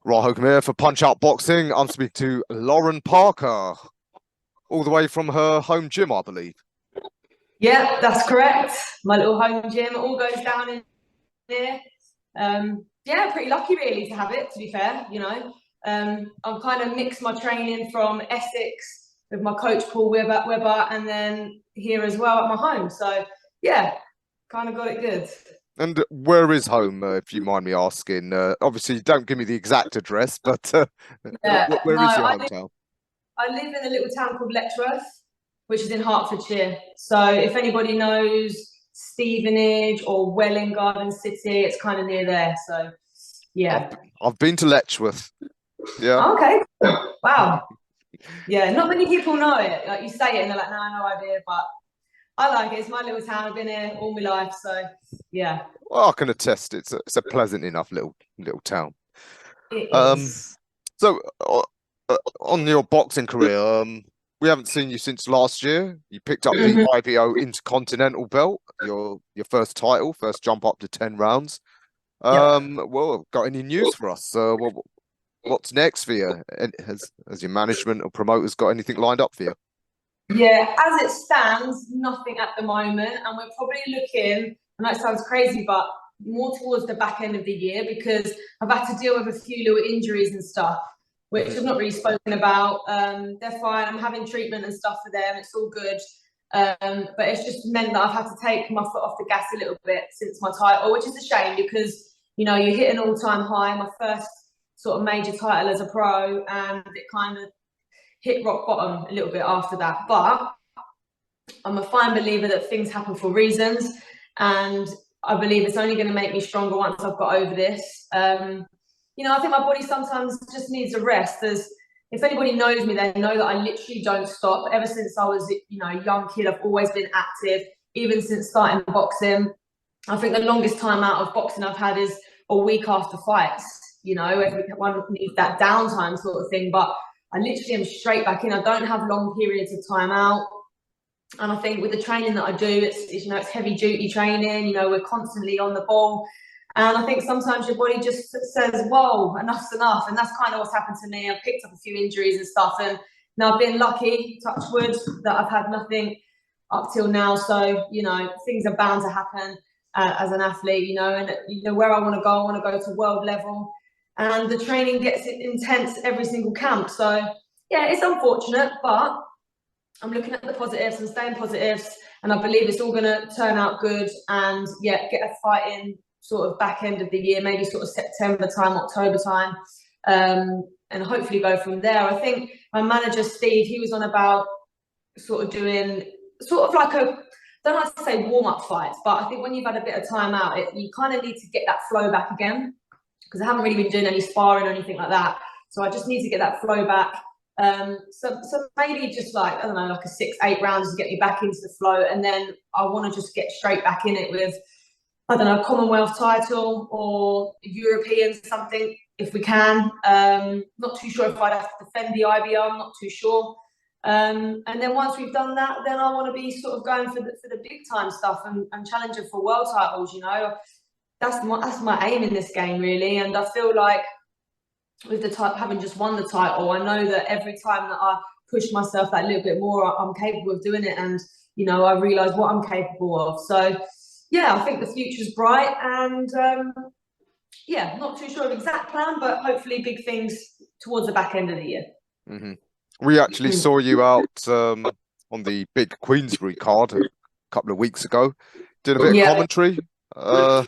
Right, here for Punch Out Boxing. I'm speaking to Lauren Parker, all the way from her home gym, I believe. Yeah, that's correct. My little home gym. It all goes down in here. Yeah, pretty lucky really to have it, to be fair, you know. I've kind of mixed my training from Essex with my coach Paul Webber and then here as well at my home. So yeah, kind of got it good. And where is home, if you mind me asking? Obviously, don't give me the exact address, but Yeah, where no, is your hometown? I live in a little town called Letchworth, which is in Hertfordshire. So if anybody knows Stevenage or Welling Garden City, it's kind of near there. So yeah. I've been to Letchworth. Yeah. Okay. Wow. Yeah, not many people know it. Like you say it and they're like, no, no idea, but I like it. It's my little town. I've been here all my life, so yeah. Well, I can attest. It's a pleasant enough little town. It Um, is. so on your boxing career, we haven't seen you since last year. You picked up the IBO Intercontinental belt, your first title, first jump up to 10 rounds. Well, got any news for us? What's next for you? Has your management or promoters got anything lined up for you? Yeah, as it stands, nothing at the moment, and we're probably looking. I know it sounds crazy, but more towards the back end of the year because I've had to deal with a few little injuries and stuff, which I've not really spoken about. They're fine. I'm having treatment and stuff for them. It's all good. But it's just meant that I've had to take my foot off the gas a little bit since my title, which is a shame because, you know, you hit an all-time high, my first sort of major title as a pro, and it kind of hit rock bottom a little bit after that. But I'm a fine believer that things happen for reasons, and I believe it's only going to make me stronger once I've got over this. You know, I think my body sometimes just needs a rest. If anybody knows me, they know that I literally don't stop. Ever since I was, you know, a young kid, I've always been active, even since starting boxing. I think the longest time out of boxing I've had is a week after fights. You know, everyone needs that downtime sort of thing, but I literally am straight back in. I don't have long periods of time out. And I think with the training that I do, it's you know, it's heavy duty training, you know, we're constantly on the ball. And I think sometimes your body just says, whoa, enough's enough. And that's kind of what's happened to me. I've picked up a few injuries and stuff. And now I've been lucky, touch wood, that I've had nothing up till now. So, you know, things are bound to happen as an athlete, you know, and you know where I want to go to world level. And the training gets intense every single camp. So, yeah, it's unfortunate, but I'm looking at the positives and staying positives, and I believe it's all going to turn out good. And yeah, get a fight in sort of back end of the year, maybe sort of September time, October time, and hopefully go from there. I think my manager Steve, he was on about sort of doing sort of like a, don't like to say warm up fights, but I think when you've had a bit of time out, you kind of need to get that flow back again, because I haven't really been doing any sparring or anything like that. So I just need to get that flow back. So maybe just like, I don't know, like a 6-8 rounds to get me back into the flow. And then I want to just get straight back in it with, I don't know, a Commonwealth title or European something if we can. Not too sure if I'd have to defend the IBO, I'm not too sure. And then once we've done that, then I want to be sort of going for the big time stuff and challenging for world titles, you know. That's my aim in this game, really. And I feel like with the having just won the title, I know that every time that I push myself that little bit more, I'm capable of doing it, and you know, I realise what I'm capable of. So yeah, I think the future's bright, and yeah, not too sure of exact plan, but hopefully big things towards the back end of the year. We actually saw you out on the big Queensbury card a couple of weeks ago, did a bit of commentary. And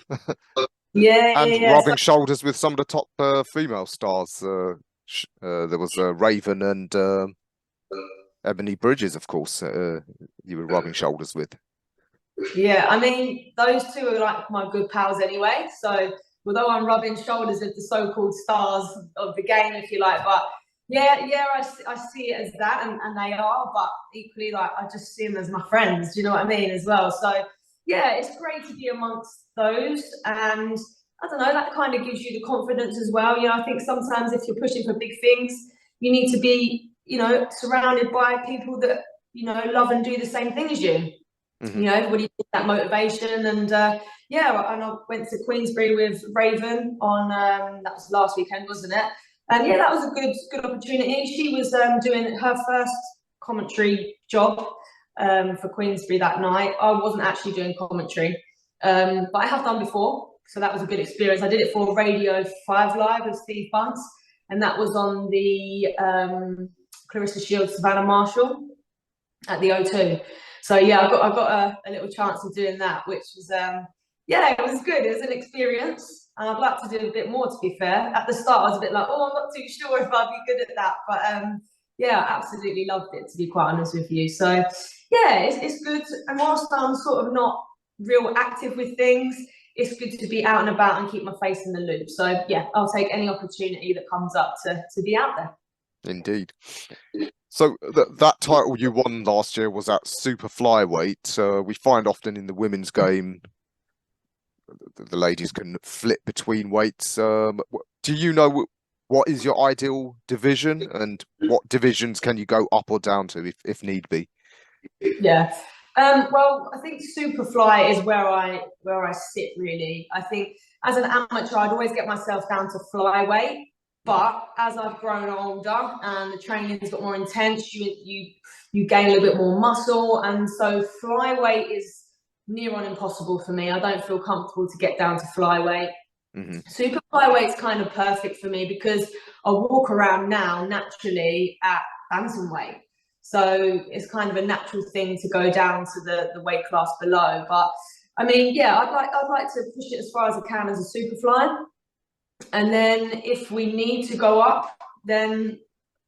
rubbing shoulders with some of the top female stars. There was Raven and Ebony Bridges, of course, you were rubbing shoulders with. Yeah, I mean, those two are like my good pals anyway. So although I'm rubbing shoulders with the so-called stars of the game, if you like, but yeah, I see it as that, and they are, but equally, like, I just see them as my friends, do you know what I mean, as well. So yeah, it's great to be amongst those, and I don't know, that kind of gives you the confidence as well. You know, I think sometimes if you're pushing for big things, you need to be, you know, surrounded by people that, you know, love and do the same thing as you. You know, everybody needs that motivation. And yeah, and I went to Queensbury with Raven on, that was last weekend, wasn't it? And yeah, that was a good opportunity. She was doing her first commentary job for Queensbury that night. I wasn't actually doing commentary, but I have done before, so that was a good experience. I did it for Radio 5 Live with Steve Bunce, and that was on the Clarissa Shields Savannah Marshall at the O2. So yeah, I got a little chance of doing that, which was yeah, it was good. It was an experience. And I'd like to do a bit more, to be fair. At the start, I was a bit like, oh, I'm not too sure if I'd be good at that. But yeah, I absolutely loved it, to be quite honest with you. So yeah, it's good. And whilst I'm sort of not real active with things, it's good to be out and about and keep my face in the loop. So yeah, I'll take any opportunity that comes up to be out there. Indeed. So that title you won last year was at Superflyweight. We find often in the women's game, the ladies can flip between weights. Do you know what is your ideal division, and what divisions can you go up or down to if need be? Yeah. Well, I think Superfly is where I sit really. I think as an amateur, I'd always get myself down to flyweight, but as I've grown older and the training's got more intense, you gain a little bit more muscle, and so flyweight is near on impossible for me. I don't feel comfortable to get down to flyweight. Super flyweight's kind of perfect for me because I walk around now naturally at bantamweight, so it's kind of a natural thing to go down to the weight class below. But I mean, yeah, I'd like to push it as far as I can as a superfly, and then if we need to go up, then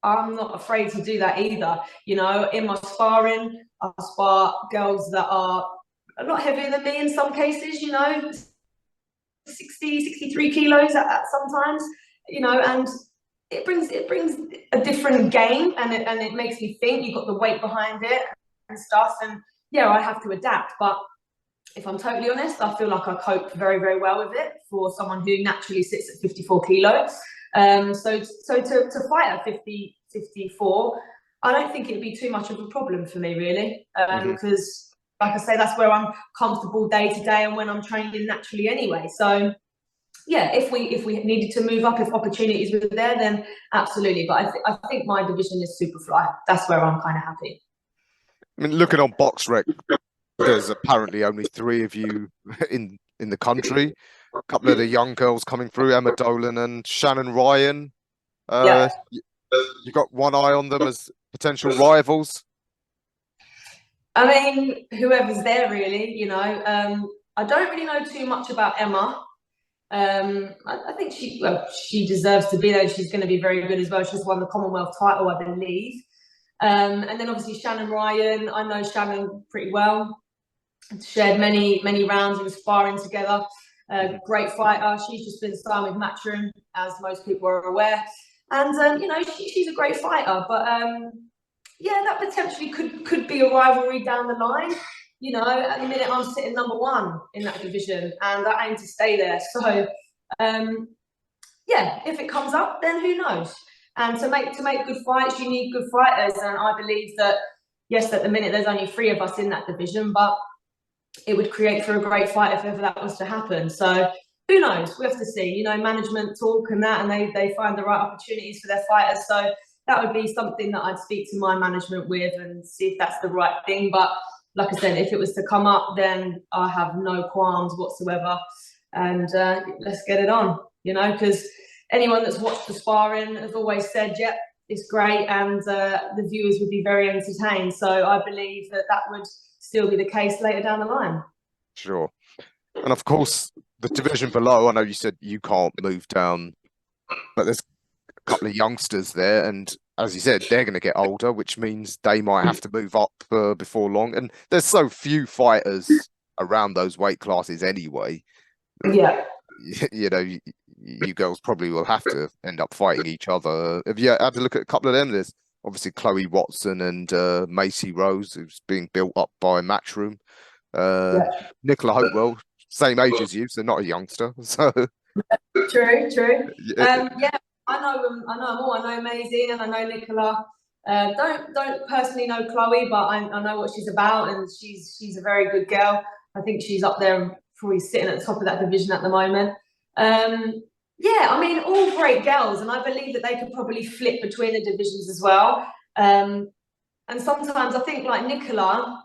I'm not afraid to do that either. You know, in my sparring, I spar girls that are a lot heavier than me in some cases, you know, 60, 63 kilos at sometimes, you know, and it brings a different game, and it makes me think. You've got the weight behind it and stuff, and yeah, I have to adapt. But if I'm totally honest, I feel like I cope very, very well with it for someone who naturally sits at 54 kilos. So to fight at 50, 54, I don't think it'd be too much of a problem for me, really, because like I say, that's where I'm comfortable day to day and when I'm training naturally anyway. So yeah, if we needed to move up, if opportunities were there, then absolutely. But I think my division is Superfly. That's where I'm kind of happy. I mean, looking on BoxRec, there's apparently only 3 of you in the country. A couple of the young girls coming through, Emma Dolan and Shannon Ryan. Yeah. You got one eye on them as potential rivals? I mean, whoever's there, really, you know. I don't really know too much about Emma. I think she deserves to be there. She's going to be very good as well. She's won the Commonwealth title, I believe. And then obviously Shannon Ryan. I know Shannon pretty well. Shared many rounds of sparring together. Great fighter. She's just been signed with Matchroom, as most people are aware. And you know, she's a great fighter. But yeah, that potentially could be a rivalry down the line. You know, at the minute I'm sitting number 1 in that division, and I aim to stay there. So yeah, if it comes up, then who knows? And to make good fights, you need good fighters. And I believe that, yes, at the minute there's only 3 of us in that division, but it would create for a great fight if ever that was to happen. So who knows? We have to see. You know, management talk and that, and they find the right opportunities for their fighters. So that would be something that I'd speak to my management with and see if that's the right thing. But like I said, if it was to come up, then I have no qualms whatsoever. And let's get it on, you know, because anyone that's watched the sparring has always said, yep, it's great, and the viewers would be very entertained. So I believe that would still be the case later down the line. Sure. And of course, the division below, I know you said you can't move down, but there's a couple of youngsters there, and as you said, they're going to get older, which means they might have to move up before long. And there's so few fighters around those weight classes anyway. Yeah. You know, you girls probably will have to end up fighting each other. Have you had to look at a couple of them? There's obviously Chloe Watson and Macy Rose, who's being built up by Matchroom. NICOLA Hopewell, same age as you, so not a youngster. So True. Yeah. Yeah, I know them all. I know Maisy and I know NICOLA. Don't personally know Chloe, but I know what she's about, and she's a very good girl. I think she's up there, probably sitting at the top of that division at the moment. Yeah, I mean, all great girls, and I believe that they could probably flip between the divisions as well. And sometimes I think like NICOLA,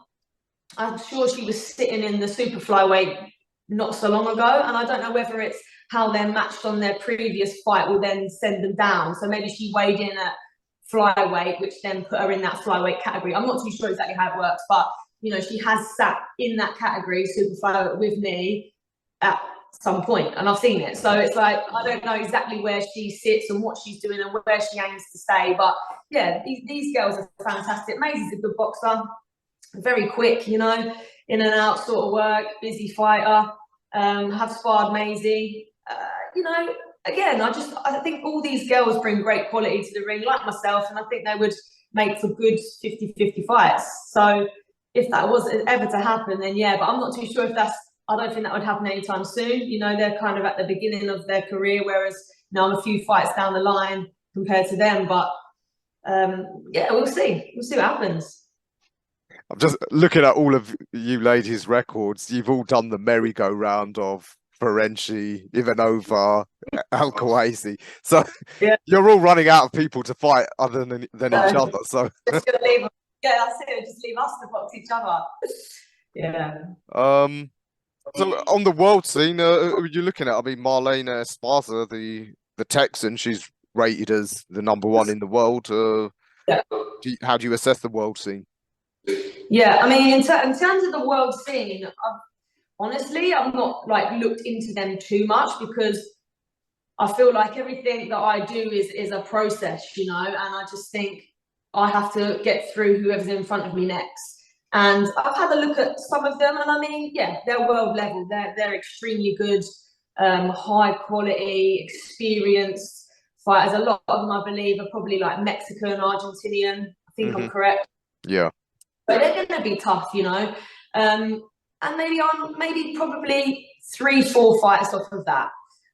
I'm sure she was sitting in the Superflyweight not so long ago, and I don't know whether it's how they're matched on their previous fight will then send them down. So maybe she weighed in at flyweight, which then put her in that flyweight category. I'm not too sure exactly how it works, but you know, she has sat in that category, Superflyweight, with me at some point, and I've seen it. So it's like, I don't know exactly where she sits and what she's doing and where she aims to stay. But yeah, these girls are fantastic. Maisie's a good boxer, very quick, you know, in and out sort of work, busy fighter. Have sparred Maisy. You know, again, I think all these girls bring great quality to the ring, like myself, and I think they would make for good 50-50 fights. So if that was ever to happen, then yeah, but I'm not too sure if I don't think that would happen anytime soon. You know, they're kind of at the beginning of their career, whereas you know, I'm a few fights down the line compared to them. But yeah, we'll see. We'll see what happens. I'm just looking at all of you ladies' records. You've all done the merry-go-round of Ferenczi, Ivanova, Alcawazi. So yeah, you're all running out of people to fight other than each other. So just gonna leave. Yeah, that's it. Just leave us to box each other. Yeah. So on the world scene, who are you looking at? I mean, Marlena Esparza, the Texan, she's rated as the #1 in the world. Yeah. How do you assess the world scene? Yeah, I mean, in terms of the world scene, honestly, I've not like looked into them too much because I feel like everything that I do is a process, you know, and I just think I have to get through whoever's in front of me next. And I've had a look at some of them, and I mean, yeah, they're world level. They're extremely good, high quality, experienced fighters. A lot of them, I believe, are probably like Mexican, Argentinian. I think I'm correct. Yeah. But they're going to be tough, you know. And maybe probably 3-4 fights off of that.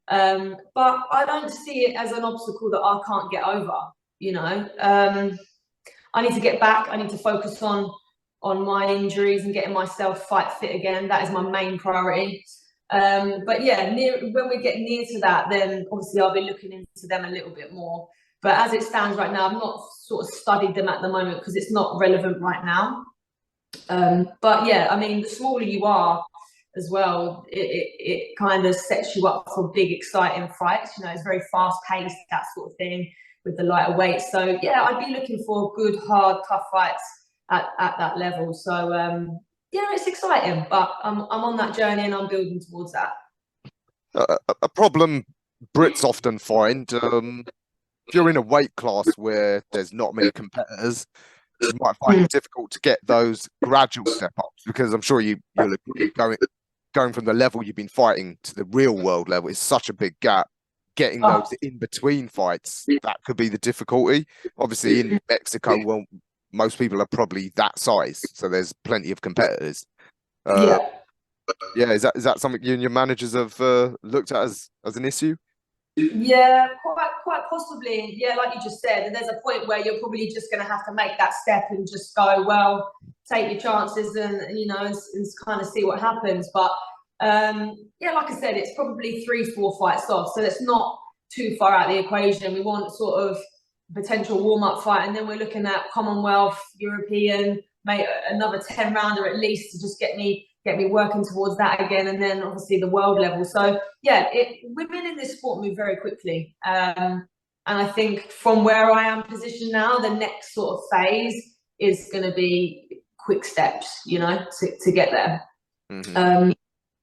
But I don't see it as an obstacle that I can't get over, you know. I need to get back. I need to focus on my injuries and getting myself fight fit again. That is my main priority. But yeah, when we get near to that, then obviously I'll be looking into them a little bit more. But as it stands right now, I've not sort of studied them at the moment because it's not relevant right now. But yeah, I mean, the smaller you are as well, it kind of sets you up for big, exciting fights. You know, it's very fast paced, that sort of thing with the lighter weight. So yeah, I'd be looking for good, hard, tough fights at that level. So yeah, it's exciting, but I'm on that journey and I'm building towards that. A problem Brits often find, if you're in a weight class where there's not many competitors, you might find it difficult to get those gradual step ups because I'm sure you'll agree going from the level you've been fighting to the real world level is such a big gap. Getting those in between fights, that could be the difficulty. Obviously, in Mexico, well, most people are probably that size, so there's plenty of competitors. Yeah, is that something you and your managers have looked at as an issue? Yeah, quite possibly. Yeah, like you just said, and there's a point where you're probably just going to have to make that step and just go, well, take your chances and you know, and kind of see what happens. But yeah, like I said, it's probably 3-4 fights off, so it's not too far out of the equation. We want sort of potential warm-up fight, and then we're looking at Commonwealth, European, maybe another 10 rounder at least to just get me working towards that again, and then obviously the world level. So yeah, women in this sport move very quickly, and I think from where I am positioned now, the next sort of phase is going to be quick steps, you know, to get there.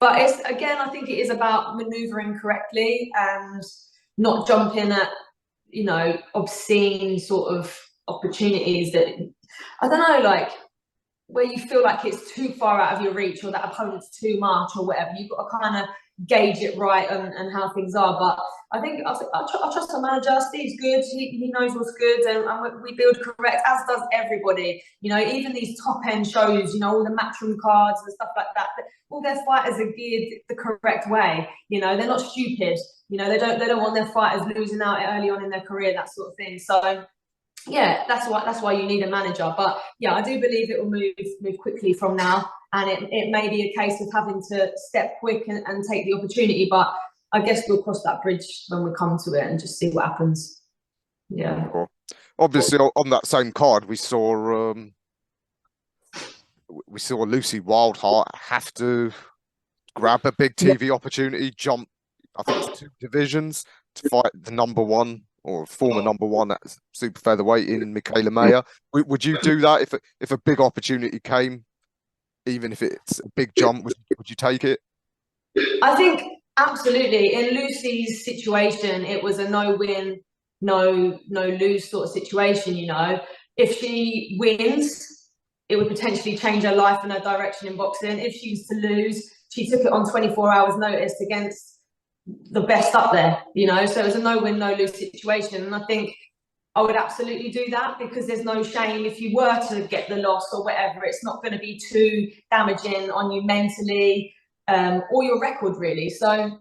But it's, again, I think it is about maneuvering correctly and not jumping at, you know, obscene sort of opportunities that, I don't know, like where you feel like it's too far out of your reach or that opponent's too much or whatever. You've got to kind of gauge it right and how things are. But I think I trust our manager. Steve's good. He knows what's good, and we build correct, as does everybody. You know, even these top end shows, you know, all the matchroom cards and stuff like that. All their fighters are geared the correct way. You know, they're not stupid. You know, they don't want their fighters losing out early on in their career, that sort of thing. So yeah, that's why you need a manager. But yeah, I do believe it will move quickly from now, and it may be a case of having to step quick and take the opportunity. But I guess we'll cross that bridge when we come to it and just see what happens. Yeah. Sure. Obviously, on that same card, we saw Lucy Wildheart have to grab a big TV opportunity, jump, I think it's 2 divisions to fight the number 1 or former number 1 at super featherweight in Mikaela Mayer. Would you do that if a big opportunity came, even if it's a big jump? Would you take it? I think absolutely. In Lucy's situation, it was a no-win, no lose sort of situation. You know, if she wins, it would potentially change her life and her direction in boxing. If she was to lose, she took it on 24 hours notice against the best up there, you know, so it was a no-win, no-lose situation. And I think I would absolutely do that, because there's no shame if you were to get the loss or whatever. It's not going to be too damaging on you mentally, or your record, really. So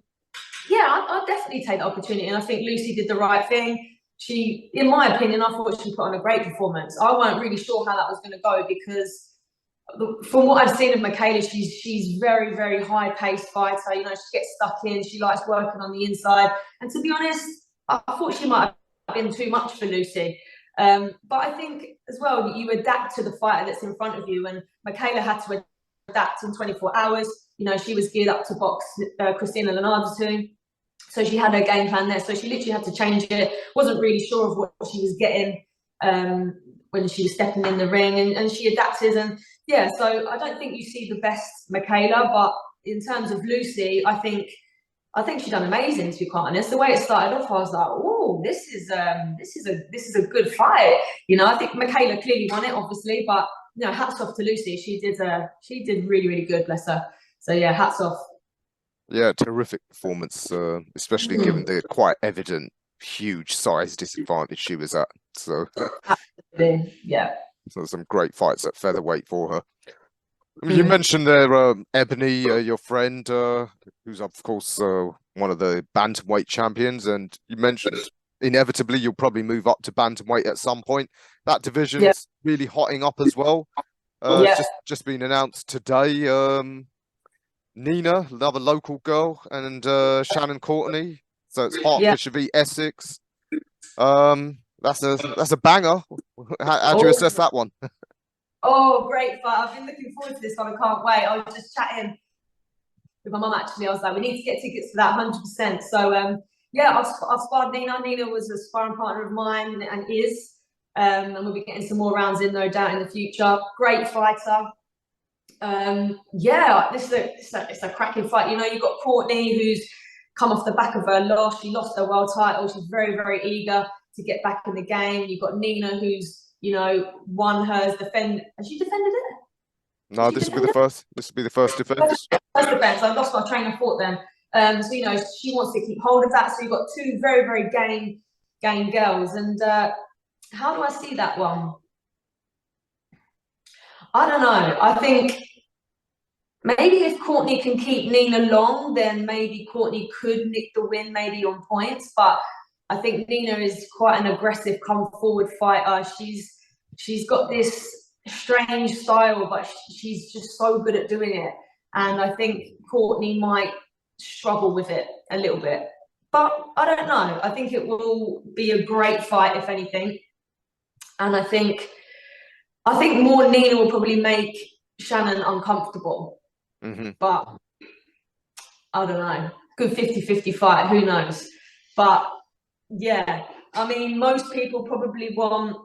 yeah, I'd definitely take the opportunity, and I think Lucy did the right thing. She, in my opinion, I thought she put on a great performance. I weren't really sure how that was going to go, because from what I've seen of Mikaela, she's very, very high-paced fighter. You know, she gets stuck in. She likes working on the inside. And to be honest, I thought she might have been too much for Lucy. But I think as well, you adapt to the fighter that's in front of you. And Mikaela had to adapt in 24 hours. You know, she was geared up to box Christina Leonardo too. So she had her game plan there. So she literally had to change it. Wasn't really sure of what she was getting when she was stepping in the ring, and she adapted. And yeah, so I don't think you see the best Mikaela, but in terms of Lucy, I think she's done amazing, to be quite honest. The way it started off, I was like, oh, this is a good fight. You know, I think Mikaela clearly won it, obviously, but you know, hats off to Lucy. She did really, really good, bless her. So yeah, hats off. Yeah, terrific performance, especially given the quite evident huge size disadvantage she was at. So yeah. So some great fights at featherweight for her. You mentioned there Ebony, your friend, who's of course one of the bantamweight champions, and you mentioned inevitably you'll probably move up to bantamweight at some point. That division's really hotting up as well. It's just been announced today. Nina, another local girl, and Shannon Courtney. So it's Hertfordshire v Essex. That's a banger. How do you assess that one? Oh, great fight. I've been looking forward to this one. I can't wait. I was just chatting with my mum, actually. I was like, we need to get tickets for that 100%. So, yeah, I've sparred Nina. Nina was a sparring partner of mine and is. And we'll be getting some more rounds in, no doubt, in the future. Great fighter. Yeah, it's a cracking fight. You know, you've got Courtney, who's come off the back of her loss. She lost her world title. She's very, very eager to get back in the game. You've got Nina, who's, you know, won hers. Has she defended it? No, this will be the first. This will be the first defense. First defense. I lost my train of thought then. So you know, she wants to keep hold of that. So you've got 2 very, very game girls. And how do I see that one? I don't know. I think maybe if Courtney can keep Nina long, then maybe Courtney could nick the win, maybe on points. But I think Nina is quite an aggressive, come-forward fighter. She's got this strange style, but she's just so good at doing it. And I think Courtney might struggle with it a little bit. But I don't know. I think it will be a great fight, if anything. And I think more Nina will probably make Shannon uncomfortable. But I don't know. Good 50-50 fight. Who knows? But yeah, I mean, most people probably want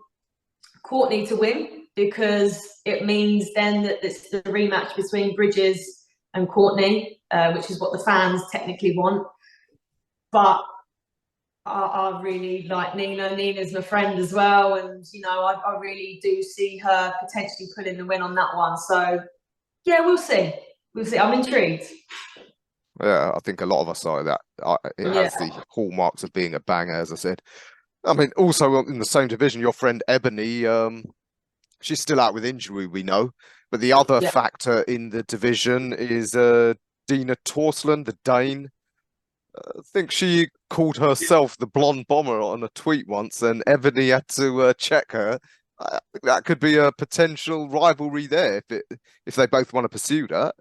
Courtney to win, because it means then that it's the rematch between Bridges and Courtney, which is what the fans technically want. But I really like Nina. Nina's my friend as well, and you know, I really do see her potentially pulling the win on that one. So yeah, we'll see. We'll see. I'm intrigued. Yeah, I think a lot of us are that. It has the hallmarks of being a banger, as I said. I mean, also in the same division, your friend Ebony, she's still out with injury, we know. But the other factor in the division is Dina Torslin, the Dane. I think she called herself the blonde bomber on a tweet once, and Ebony had to check her. I think that could be a potential rivalry there if they both want to pursue that.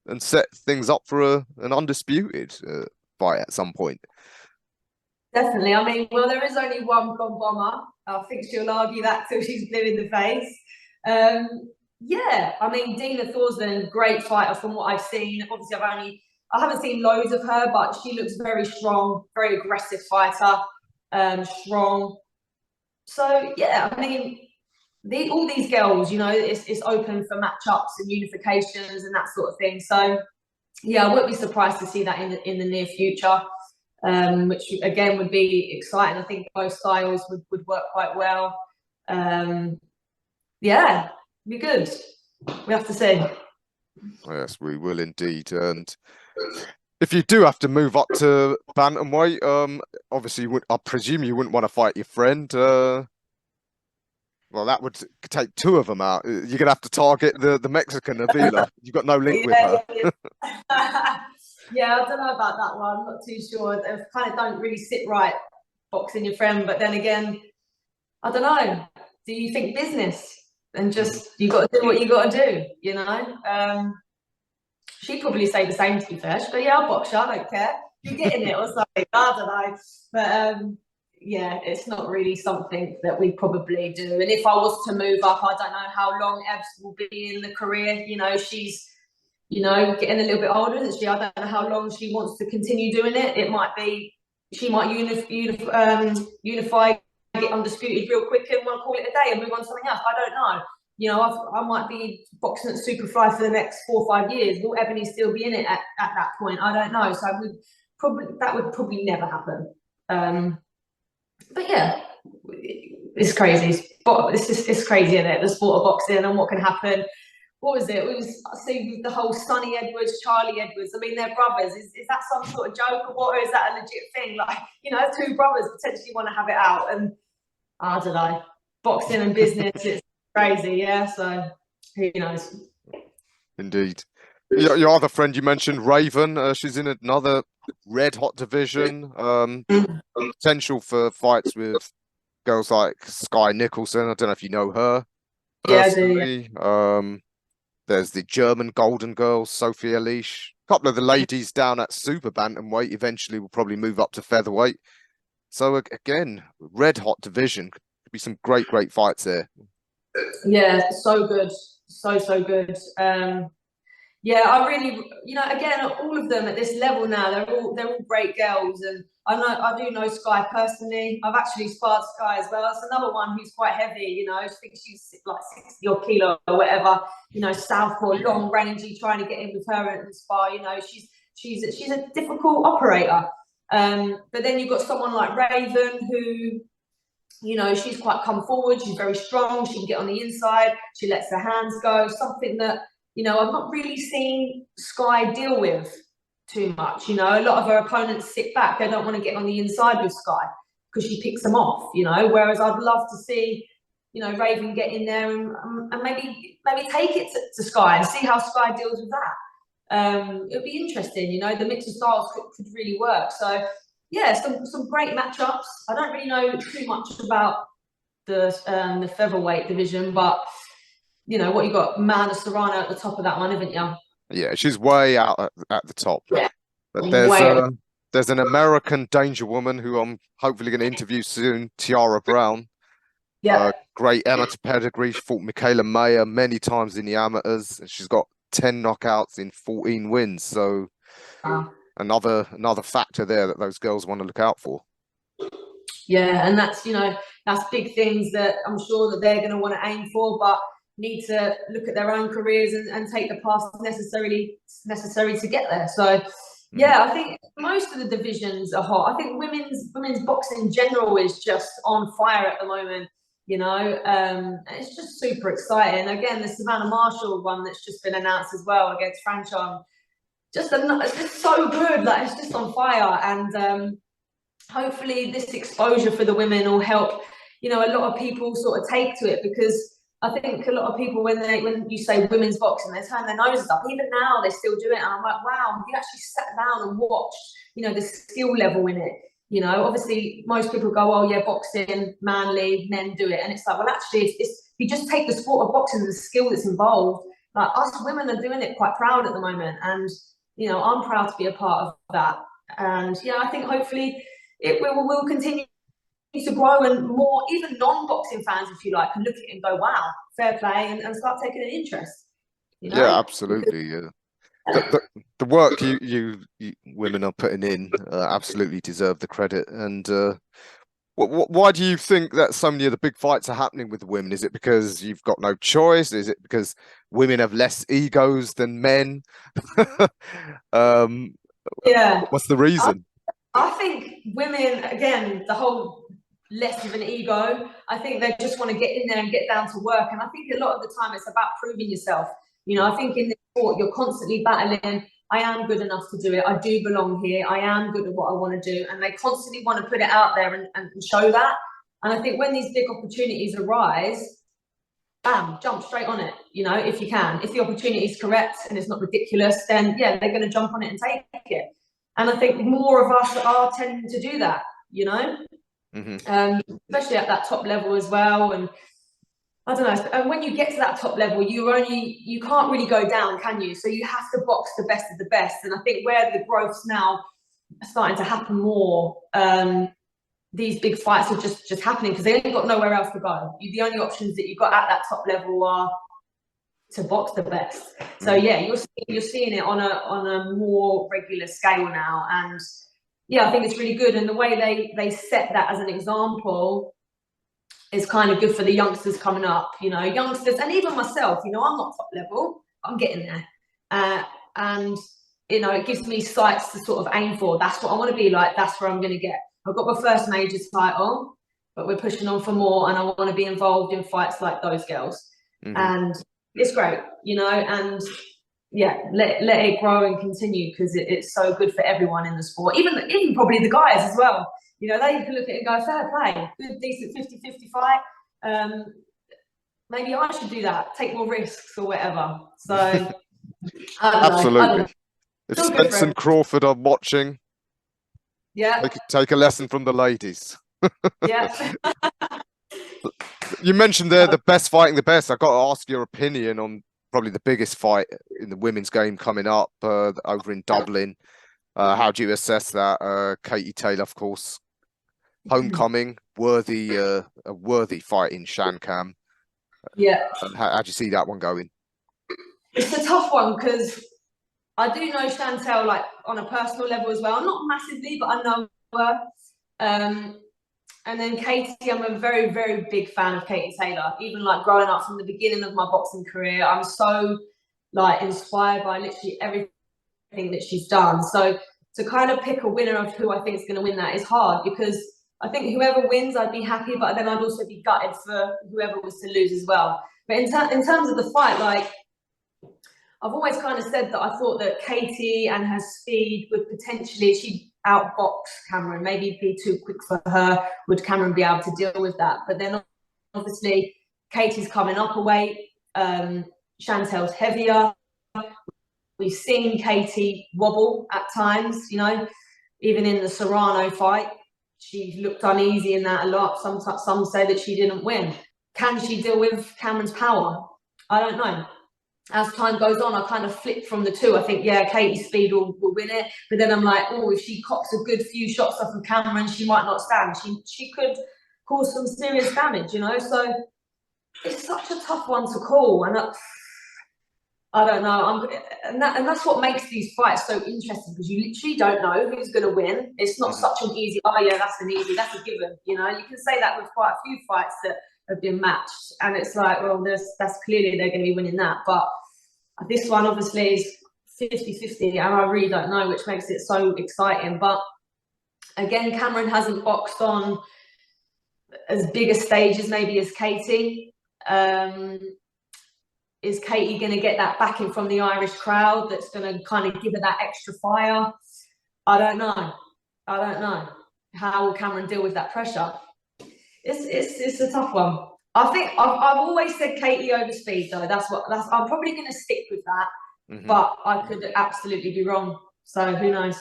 and set things up for an undisputed fight at some point. Definitely. I mean, well, there is only one blonde bomber. I think she'll argue that till she's blue in the face. Yeah, I mean, Dina Torslin, great fighter from what I've seen. Obviously, I haven't seen loads of her, but she looks very strong, very aggressive fighter, strong. So yeah, I mean, all these girls, you know, it's open for matchups and unifications and that sort of thing. So yeah, I wouldn't be surprised to see that in the near future. Which again would be exciting. I think both styles would work quite well. Yeah, be good. We have to see. Yes, we will indeed. And if you do have to move up to bantamweight, obviously, I presume you wouldn't want to fight your friend. Well, that would take two of them out. You're gonna have to target the Mexican Avila. You've got no link with her. Yeah, I don't know about that one. I'm not too sure. They kind of don't really sit right, boxing your friend. But then again, I don't know. Do you think business and just you got to do what you got to do? You know. She'd probably say the same, to be fair. She'd go, yeah, I'll box you. I don't care. You're getting it or something. I don't know. But yeah, it's not really something that we probably do. And if I was to move up, I don't know how long Ebs will be in the career. You know, she's, you know, getting a little bit older, isn't she? I don't know how long she wants to continue doing it. It might be, she might unify, get undisputed real quick and want to call it a day and move on to something else. I don't know. You know, I might be boxing at Superfly for the next 4 or 5 years. Will Ebony still be in it at that point? I don't know. So that would probably never happen. But yeah, it's crazy. It's crazy, isn't it? The sport of boxing and what can happen. What was it? It was, I see, the whole Sonny Edwards, Charlie Edwards. I mean, they're brothers. Is that some sort of joke or what? Or is that a legit thing? Like, you know, 2 brothers potentially want to have it out. And I don't know. Boxing and business, it's crazy, yeah. So who knows? Indeed. Your other friend you mentioned, Raven, she's in another red hot division. Potential for fights with girls like Skye Nicholson. I don't know if you know her personally. Yeah, I do, yeah. There's the German Golden Girl, Sophie Elish. A couple of the ladies down at super bantamweight eventually will probably move up to featherweight. So again, red hot division. Could be some great fights there. Yeah, so good, so good. Yeah, I really, you know, again, all of them at this level now, they're all great girls, and I do know Skye personally. I've actually sparred Skye as well. It's another one who's quite heavy, you know. I think she's like 60 odd kilo or whatever, you know, southpaw, long rangey, trying to get in with her and spar. You know, she's a difficult operator. But then you've got someone like Raven who, you know, she's quite come forward. She's very strong. She can get on the inside. She lets her hands go. Something that, you know, I've not really seen Skye deal with too much. You know, a lot of her opponents sit back. They don't want to get on the inside with Skye because she picks them off, you know, whereas I'd love to see, you know, Raven get in there and maybe take it to Skye and see how Skye deals with that. It'll be interesting, you know, the mix of styles could really work. So, yeah, some great matchups. I don't really know too much about the featherweight division, but you know what, you got Amanda Serrano at the top of that one, haven't you? Yeah, she's way out at the top. Yeah. But there's an American danger woman who I'm hopefully going to interview soon, Tiara Brown. Yeah. Great amateur pedigree. She fought Michaela Mayer many times in the amateurs. And she's got 10 knockouts in 14 wins. So another factor there that those girls want to look out for. Yeah, and that's, you know, that's big things that I'm sure that they're going to want to aim for, but need to look at their own careers and take the path necessary to get there. So yeah, I think most of the divisions are hot. I think women's boxing in general is just on fire at the moment, you know. It's just super exciting. Again, the Savannah Marshall one that's just been announced as well against Franchon, it's just so good. Like, it's just on fire. And hopefully this exposure for the women will help, you know, a lot of people sort of take to it, because I think a lot of people, when you say women's boxing, they turn their noses up. Even now, they still do it. And I'm like, wow, have you actually sat down and watched, you know, the skill level in it? You know, obviously, most people go, oh, yeah, boxing, manly, men do it. And it's like, well, actually, if you just take the sport of boxing and the skill that's involved, like us women are doing it quite proud at the moment, and you know, I'm proud to be a part of that. And yeah, I think hopefully it will continue to grow, and more even non-boxing fans, if you like, can look at it and go, wow, fair play, and start taking an interest. You know? Yeah, absolutely. Yeah. The work you women are putting in absolutely deserve the credit. And why do you think that so many of the big fights are happening with women? Is it because you've got no choice? Is it because women have less egos than men? Yeah. What's the reason? I think women, again, the whole less of an ego, I think they just want to get in there and get down to work. And I think a lot of the time it's about proving yourself. You know, I think in this sport, you're constantly battling. I am good enough to do it. I do belong here. I am good at what I want to do. And they constantly want to put it out there and show that. And I think when these big opportunities arise, bam, jump straight on it, you know, if you can. If the opportunity is correct and it's not ridiculous, then yeah, they're going to jump on it and take it. And I think more of us are tending to do that, you know, especially at that top level as well. And I don't know. And when you get to that top level, you can't really go down, can you? So you have to box the best of the best. And I think where the growth's now starting to happen more, these big fights are just happening because they ain't got nowhere else to go. The only options that you've got at that top level are to box the best. So yeah, you're seeing it on a more regular scale now. And yeah, I think it's really good. And the way they set that as an example is kind of good for the youngsters coming up, you know, youngsters, and even myself, you know, I'm not top level, I'm getting there. And, you know, it gives me sights to sort of aim for. That's what I want to be like. That's where I'm going to get. I've got my first major title, but we're pushing on for more. And I want to be involved in fights like those girls. And it's great, you know, and yeah, let it grow and continue because it's so good for everyone in the sport, even probably the guys as well. You know, they can look at it and go, fair play, good, decent 50-50 fight. Maybe I should do that, take more risks or whatever. So, absolutely. If Spence and Crawford are watching, yeah, take a lesson from the ladies. Yeah. You mentioned there the best fighting the best. I've got to ask your opinion on probably the biggest fight in the women's game coming up over in Dublin. How do you assess that? Katie Taylor, of course, homecoming, a worthy fight in Shannon. Yeah. How do you see that one going? It's a tough one because I do know Chantelle like on a personal level as well. Not massively, but I know her. And then Katie, I'm a very, very big fan of Katie Taylor. Even like growing up from the beginning of my boxing career, I'm so like inspired by literally everything that she's done. So to kind of pick a winner of who I think is going to win that is hard because I think whoever wins, I'd be happy, but then I'd also be gutted for whoever was to lose as well. But in terms of the fight, like I've always kind of said that I thought that Katie and her speed would potentially, she'd outbox Cameron, maybe be too quick for her. Would Cameron be able to deal with that? But then obviously Katie's coming up a weight, Chantelle's heavier. We've seen Katie wobble at times, you know, even in the Serrano fight, she looked uneasy in that a lot. Some say that she didn't win. Can she deal with Cameron's power? I don't know. As time goes on, I kind of flip from the two. I think, yeah, Katie's speed will win it. But then I'm like, oh, if she cops a good few shots off of Cameron, she might not stand. She could cause some serious damage, you know? So it's such a tough one to call. And I don't know. And that's what makes these fights so interesting because you literally don't know who's going to win. It's not such an easy, oh, yeah, that's a given. You know, you can say that with quite a few fights that have been matched. And it's like, well, that's clearly they're going to be winning that. But this one obviously is 50-50 and I really don't know, which makes it so exciting. But again, Cameron hasn't boxed on as big a stages maybe as Katie. Is Katie going to get that backing from the Irish crowd that's going to kind of give her that extra fire? I don't know. How will Cameron deal with that pressure? It's a tough one. I think I've always said Katie over speed though. I'm probably going to stick with that, but I could absolutely be wrong. So who knows?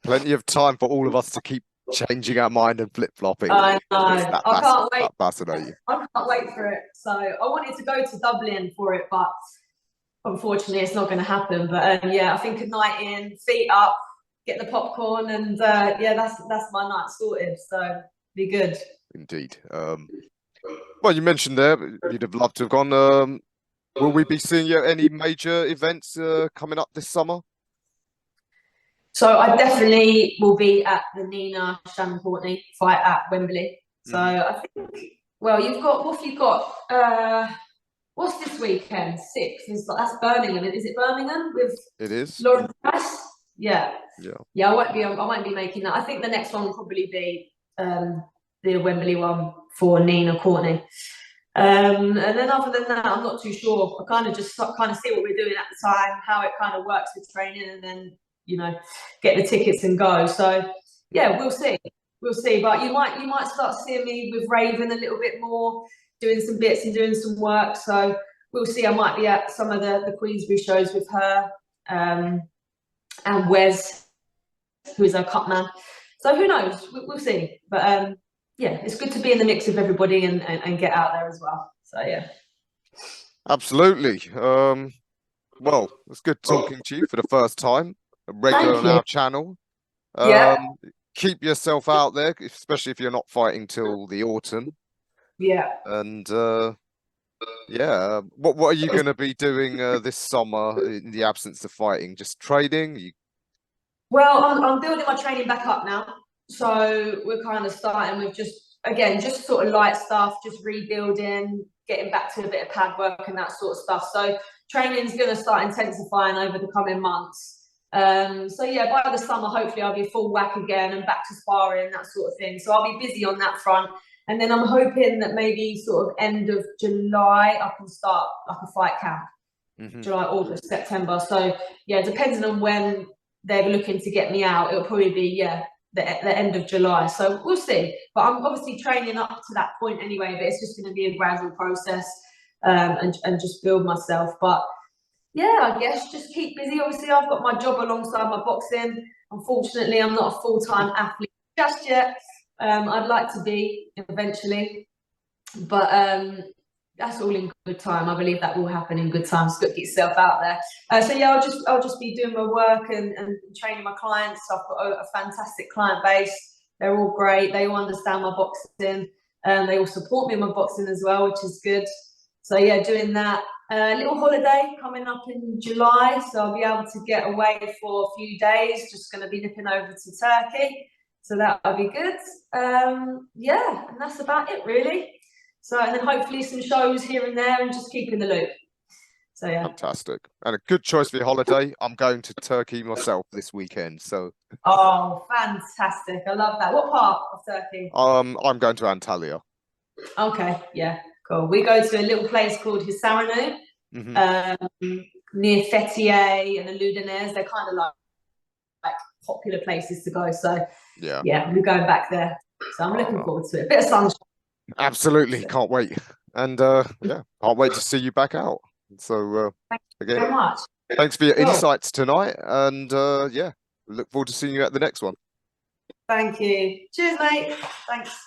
Plenty of time for all of us to keep changing our mind and flip-flopping. I know. I can't wait. Fascinating. I can't wait for it. So I wanted to go to Dublin for it, but unfortunately, it's not going to happen. But yeah, I think a night in, feet up, get the popcorn, and yeah, that's my night sorted. So be good. Indeed. Well, you mentioned there you'd have loved to have gone. Will we be seeing you at any major events coming up this summer? So I definitely will be at the Nina Shannon Courtney fight at Wembley. So I think, well, what have you got? What's this weekend? 6th. That's Birmingham. Is it Birmingham with It is. LAURENPARKER? Yeah. Yeah. I won't be making that. I think the next one will probably be the Wembley one for Nina Courtney. And then other than that, I'm not too sure. I kind of just see what we're doing at the time, how it kind of works with training, and then, you know, get the tickets and go. So yeah, we'll see. But you might start seeing me with Raven a little bit more, doing some bits and doing some work. So we'll see. I might be at some of the Queensbury shows with her, and Wes, who is our CHAPMAN. So who knows? We'll see. But yeah, it's good to be in the mix of everybody and get out there as well. So yeah. Absolutely. Well, it's good talking to you for the first time, a regular on our channel. Yeah. Keep yourself out there, especially if you're not fighting till the autumn. Yeah. And yeah, what are you going to be doing this summer in the absence of fighting? Just training? Well, I'm building my training back up now. So we're kind of starting with just sort of light stuff, just rebuilding, getting back to a bit of pad work and that sort of stuff. So training's going to start intensifying over the coming months. So yeah, by the summer, hopefully I'll be full whack again and back to sparring, that sort of thing. So I'll be busy on that front. And then I'm hoping that maybe sort of end of July, I can start like a fight camp. July, August, September. So yeah, depending on when they're looking to get me out, it'll probably be, the end of July. So we'll see. But I'm obviously training up to that point anyway, but it's just going to be a gradual process, and just build myself. But yeah, I guess just keep busy. Obviously, I've got my job alongside my boxing. Unfortunately, I'm not a full-time athlete just yet. I'd like to be eventually, but that's all in good time. I believe that will happen in good time. So get yourself out there. So yeah, I'll just be doing my work and training my clients. I've got a fantastic client base. They're all great. They all understand my boxing. They all support me in my boxing as well, which is good. So yeah, doing that. Little holiday coming up in July, so I'll be able to get away for a few days. Just going to be nipping over to Turkey, so that'll be good. Yeah, and that's about it really. So, and then hopefully some shows here and there, and just keep in the loop. So yeah. Fantastic, and a good choice for your holiday. I'm going to Turkey myself this weekend, so. Oh, fantastic! I love that. What part of Turkey? I'm going to Antalya. Okay, yeah. Cool. We go to a little place called Hisaranu, near Fethiye and the Ludinez. They're kind of like popular places to go. So yeah, we're going back there. So I'm looking forward to it. A bit of sunshine. Absolutely, can't wait. And yeah, can't wait to see you back out. So thank you again, very much. Thanks for your insights tonight. And yeah, look forward to seeing you at the next one. Thank you. Cheers, mate. Thanks.